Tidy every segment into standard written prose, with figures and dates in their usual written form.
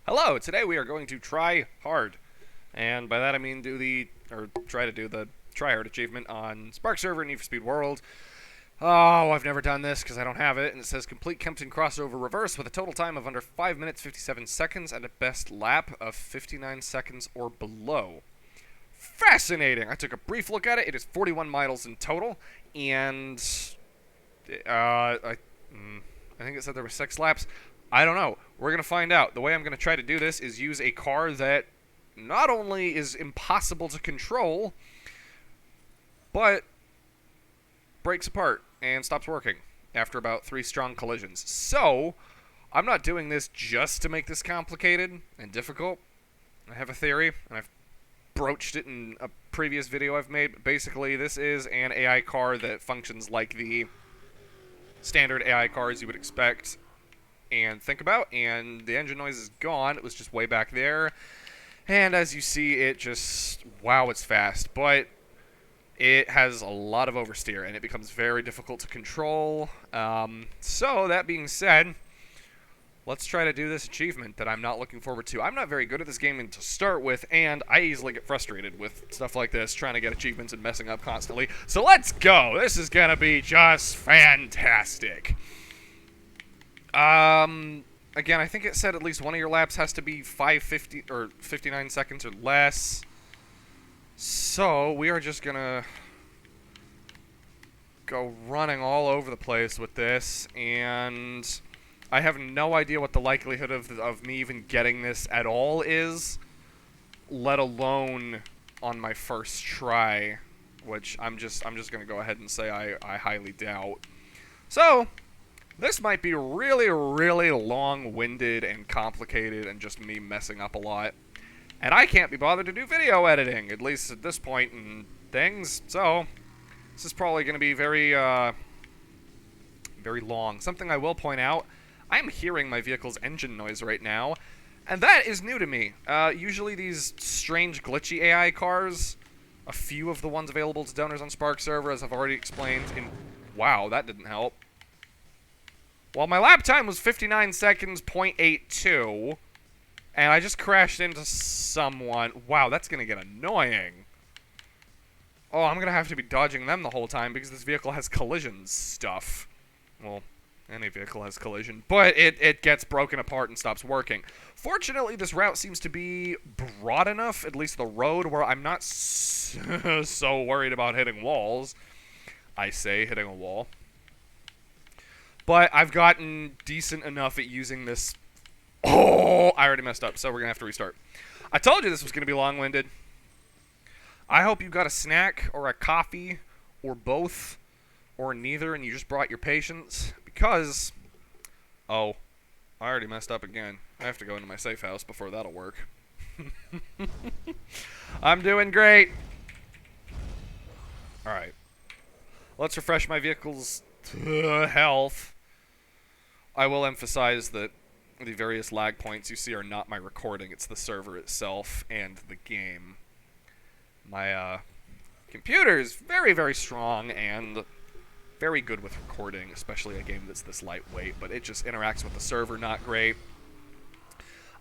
Hello, today we are going to try hard. And by that I mean try to do the Tryhard achievement on Spark server Need for Speed World. Oh, I've never done this because I don't have it, and it says complete Kempton crossover reverse with a total time of under 5 minutes 57 seconds and a best lap of 59 seconds or below. Fascinating! I took a brief look at it. It is 41 miles in total, and I think it said there were 6 laps. I don't know. We're going to find out. The way I'm going to try to do this is use a car that not only is impossible to control, but breaks apart and stops working after about 3 strong collisions. So, I'm not doing this just to make this complicated and difficult. I have a theory, and I've broached it in a previous video I've made. But basically, this is an AI car that functions like the standard AI cars you would expect and think about, and the engine noise is gone. It was just way back there, and as you see, it just, wow, it's fast, but it has a lot of oversteer, and it becomes very difficult to control. So that being said, let's try to do this achievement that I'm not looking forward to. I'm not very good at this game to start with, and I easily get frustrated with stuff like this, trying to get achievements and messing up constantly. So let's go. This is gonna be just fantastic. Again, I think it said at least one of your laps has to be 550 or 59 seconds or less. So we are just gonna go running all over the place with this, and I have no idea what the likelihood of me even getting this at all is, let alone on my first try, which I'm just gonna go ahead and say I highly doubt. So this might be really, really long-winded and complicated and just me messing up a lot. And I can't be bothered to do video editing, at least at this point in things, so this is probably going to be very, very long. Something I will point out, I'm hearing my vehicle's engine noise right now, and that is new to me. Usually these strange, glitchy AI cars, a few of the ones available to donors on Spark server, as I've already explained, wow, that didn't help. Well, my lap time was 59 seconds, 0.82, and I just crashed into someone. Wow, that's going to get annoying. Oh, I'm going to have to be dodging them the whole time because this vehicle has collision stuff. Well, any vehicle has collision, but it gets broken apart and stops working. Fortunately, this route seems to be broad enough, at least the road, where I'm not so worried about hitting walls. I say hitting a wall. But I've gotten decent enough at using this. Oh, I already messed up, so we're going to have to restart. I told you this was going to be long-winded. I hope you got a snack or a coffee or both or neither and you just brought your patience because, oh, I already messed up again. I have to go into my safe house before that'll work. I'm doing great. Alright. Let's refresh my vehicle's health. I will emphasize that the various lag points you see are not my recording, it's the server itself and the game. My computer is very, very strong and very good with recording, especially a game that's this lightweight, but it just interacts with the server not great.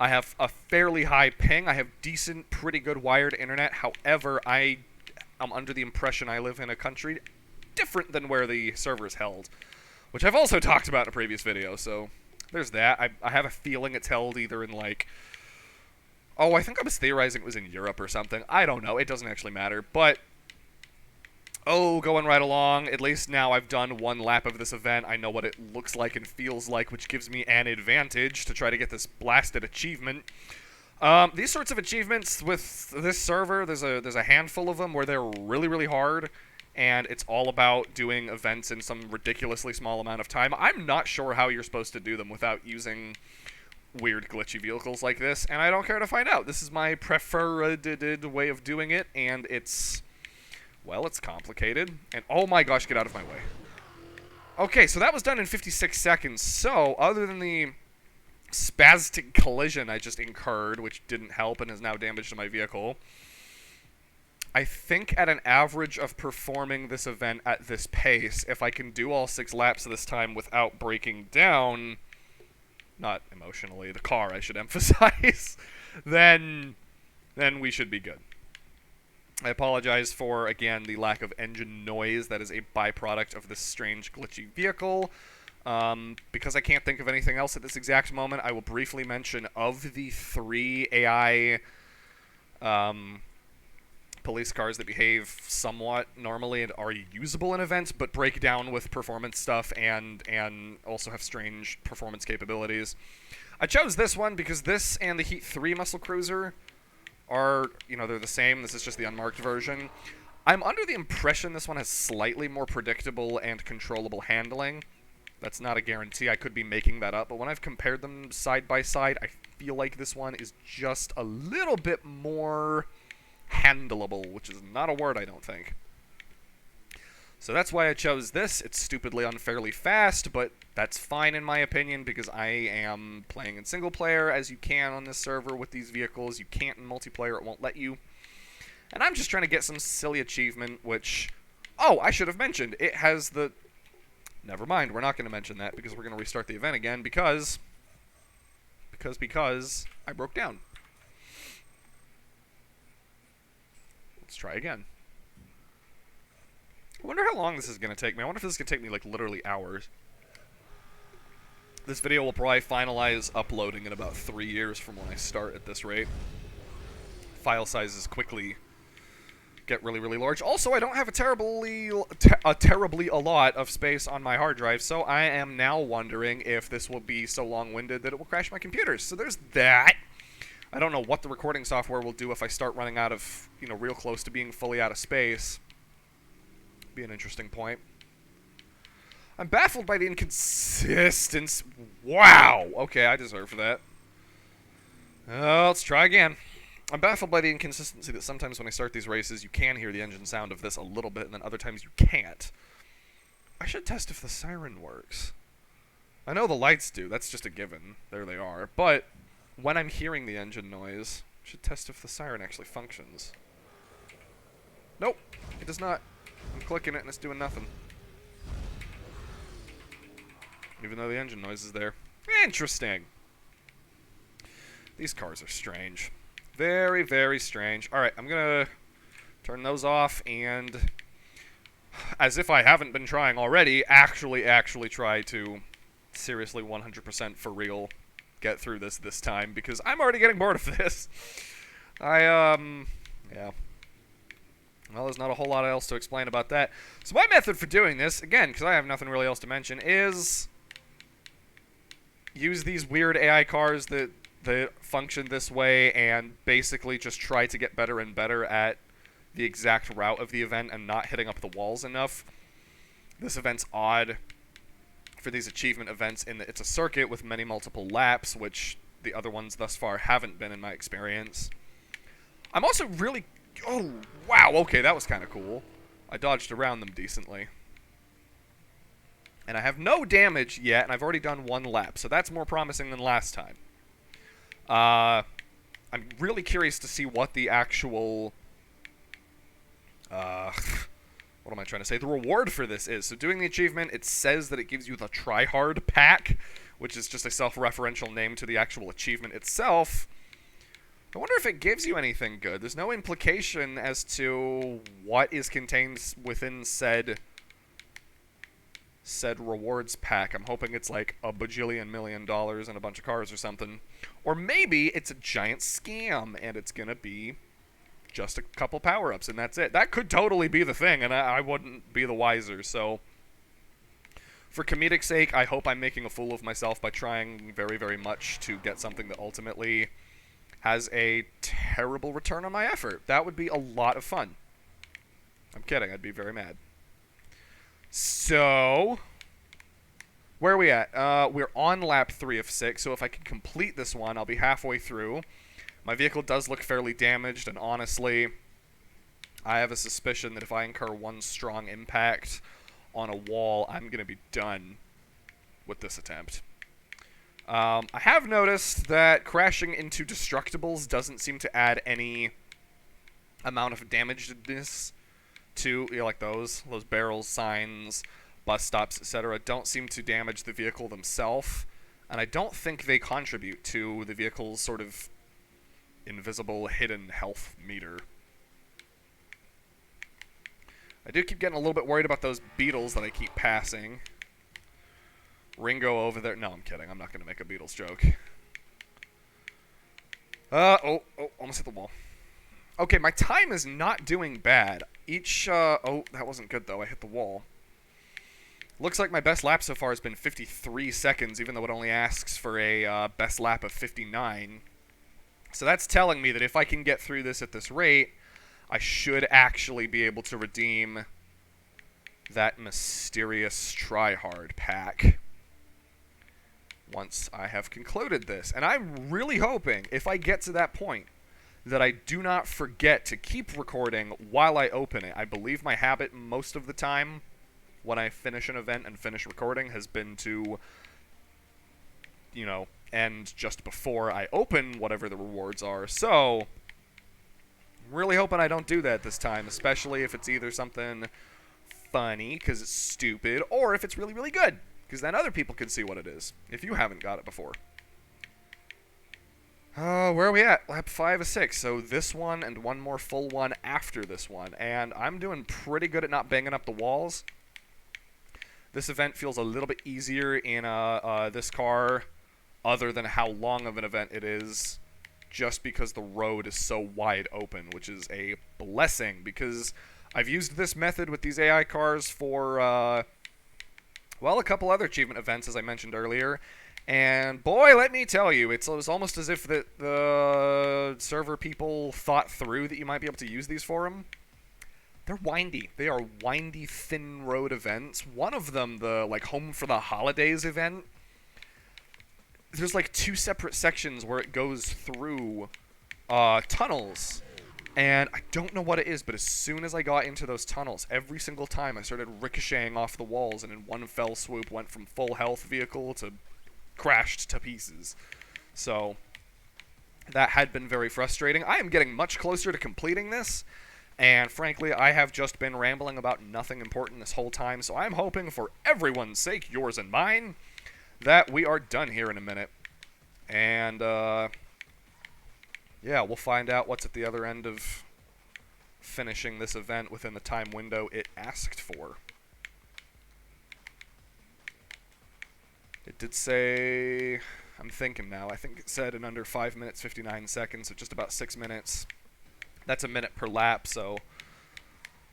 I have a fairly high ping. I have decent, pretty good wired internet. However, I am under the impression I live in a country different than where the server is held, which I've also talked about in a previous video, so there's that. I have a feeling it's held either in, like, oh, I think I was theorizing it was in Europe or something. I don't know. It doesn't actually matter, but oh, going right along. At least now I've done one lap of this event. I know what it looks like and feels like, which gives me an advantage to try to get this blasted achievement. These sorts of achievements with this server, there's a handful of them where they're really, really hard, and it's all about doing events in some ridiculously small amount of time. I'm not sure how you're supposed to do them without using weird glitchy vehicles like this, and I don't care to find out. This is my preferred way of doing it, and it's, well, it's complicated. And oh my gosh, get out of my way. Okay, so that was done in 56 seconds. So, other than the spastic collision I just incurred, which didn't help and has now damaged my vehicle, I think at an average of performing this event at this pace, if I can do all 6 laps this time without breaking down, not emotionally, the car I should emphasize, then we should be good. I apologize for, again, the lack of engine noise that is a byproduct of this strange glitchy vehicle. Because I can't think of anything else at this exact moment, I will briefly mention of the 3 AI police cars that behave somewhat normally and are usable in events, but break down with performance stuff and also have strange performance capabilities. I chose this one because this and the Heat 3 Muscle Cruiser are, they're the same. This is just the unmarked version. I'm under the impression this one has slightly more predictable and controllable handling. That's not a guarantee. I could be making that up, but when I've compared them side by side, I feel like this one is just a little bit more handleable, which is not a word, I don't think. So that's why I chose this. It's stupidly unfairly fast, but that's fine in my opinion because I am playing in single player as you can on this server with these vehicles. You can't in multiplayer, it won't let you. And I'm just trying to get some silly achievement, which, oh, I should have mentioned. It has the... Never mind, we're not going to mention that because we're going to restart the event again because I broke down. Let's try again. I wonder how long this is going to take me. I wonder if this is going to take me, like, literally hours. This video will probably finalize uploading in about 3 years from when I start at this rate. File sizes quickly get really, really large. Also, I don't have a terribly a lot of space on my hard drive, so I am now wondering if this will be so long-winded that it will crash my computers. So there's that. I don't know what the recording software will do if I start running out of, real close to being fully out of space. Be an interesting point. I'm baffled by the inconsistency. Wow! Okay, I deserve that. Let's try again. I'm baffled by the inconsistency that sometimes when I start these races, you can hear the engine sound of this a little bit, and then other times you can't. I should test if the siren works. I know the lights do. That's just a given. There they are. But when I'm hearing the engine noise, I should test if the siren actually functions. Nope, it does not. I'm clicking it and it's doing nothing. Even though the engine noise is there. Interesting. These cars are strange. Very, very strange. Alright, I'm gonna turn those off and, as if I haven't been trying already, actually try to seriously 100% for real get through this time, because I'm already getting bored of this. Yeah. Well, there's not a whole lot else to explain about that. So my method for doing this, again, because I have nothing really else to mention, is use these weird AI cars that function this way and basically just try to get better and better at the exact route of the event and not hitting up the walls enough. This event's odd for these achievement events in that it's a circuit with many multiple laps, which the other ones thus far haven't been in my experience. I'm also really... Oh, wow, okay, that was kind of cool. I dodged around them decently. And I have no damage yet, and I've already done 1 lap, so that's more promising than last time. I'm really curious to see what the actual... what am I trying to say? The reward for this is. So doing the achievement, it says that it gives you the Tryhard pack, which is just a self-referential name to the actual achievement itself. I wonder if it gives you anything good. There's no implication as to what is contained within said rewards pack. I'm hoping it's like a bajillion million dollars and a bunch of cars or something. Or maybe it's a giant scam and it's gonna be just a couple power-ups and that's it. That could totally be the thing, and I wouldn't be the wiser. So for comedic sake, I hope I'm making a fool of myself by trying very, very much to get something that ultimately has a terrible return on my effort. That would be a lot of fun. I'm kidding, I'd be very mad. So, where are we at? We're on lap 3 of 6, so if I can complete this one, I'll be halfway through. My vehicle does look fairly damaged, and honestly, I have a suspicion that if I incur 1 strong impact on a wall, I'm going to be done with this attempt. I have noticed that crashing into destructibles doesn't seem to add any amount of damagedness to, like those barrels, signs, bus stops, etc. don't seem to damage the vehicle themselves. And I don't think they contribute to the vehicle's sort of invisible hidden health meter. I do keep getting a little bit worried about those beetles that I keep passing. Ringo over there. No, I'm kidding. I'm not going to make a Beatles joke. Almost hit the wall. Okay, my time is not doing bad. Oh, that wasn't good, though. I hit the wall. Looks like my best lap so far has been 53 seconds, even though it only asks for a best lap of 59. So that's telling me that if I can get through this at this rate, I should actually be able to redeem that mysterious Tryhard pack once I have concluded this. And I'm really hoping, if I get to that point, that I do not forget to keep recording while I open it. I believe my habit most of the time when I finish an event and finish recording has been to, you know, end just before I open whatever the rewards are. So, I'm really hoping I don't do that this time, especially if it's either something funny, because it's stupid, or if it's really, really good, because then other people can see what it is, if you haven't got it before. Where are we at? Lap 5 of 6, so this one and one more full one after this one, and I'm doing pretty good at not banging up the walls. This event feels a little bit easier in this car, other than how long of an event it is, just because the road is so wide open, which is a blessing, because I've used this method with these AI cars for, well, a couple other achievement events, as I mentioned earlier, and boy, let me tell you, it was almost as if the server people thought through that you might be able to use these for them. They're windy. They are windy, thin road events. One of them, the, like, Home for the Holidays event, there's, like, 2 separate sections where it goes through tunnels. And I don't know what it is, but as soon as I got into those tunnels, every single time I started ricocheting off the walls, and in one fell swoop went from full health vehicle to crashed to pieces. So that had been very frustrating. I am getting much closer to completing this, and frankly, I have just been rambling about nothing important this whole time, so I'm hoping for everyone's sake, yours and mine, that we are done here in a minute. And, yeah, we'll find out what's at the other end of finishing this event within the time window it asked for. It did say, I'm thinking now, I think it said in under 5 minutes, 59 seconds, so just about 6 minutes. That's a minute per lap, so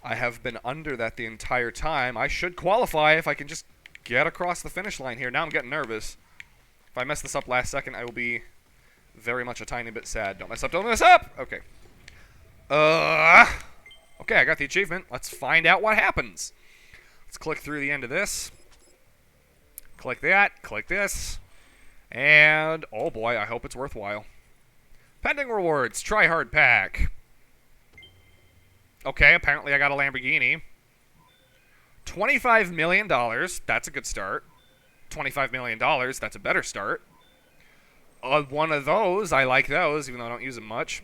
I have been under that the entire time. I should qualify if I can just get across the finish line here. Now I'm getting nervous. If I mess this up last second, I will be very much a tiny bit sad. Don't mess up, don't mess up! Okay. Okay, I got the achievement. Let's find out what happens. Let's click through the end of this. Click that, click this, and oh boy, I hope it's worthwhile. Pending rewards, Tryhard pack. Okay, apparently I got a Lamborghini. $25 million, that's a good start. $25 million, that's a better start. One of those, I like those, even though I don't use them much.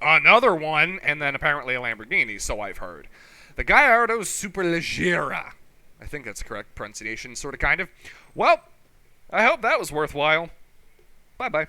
Another one, and then apparently a Lamborghini, so I've heard. The Gallardo Superleggera. I think that's correct pronunciation, sort of, kind of. Well, I hope that was worthwhile. Bye-bye.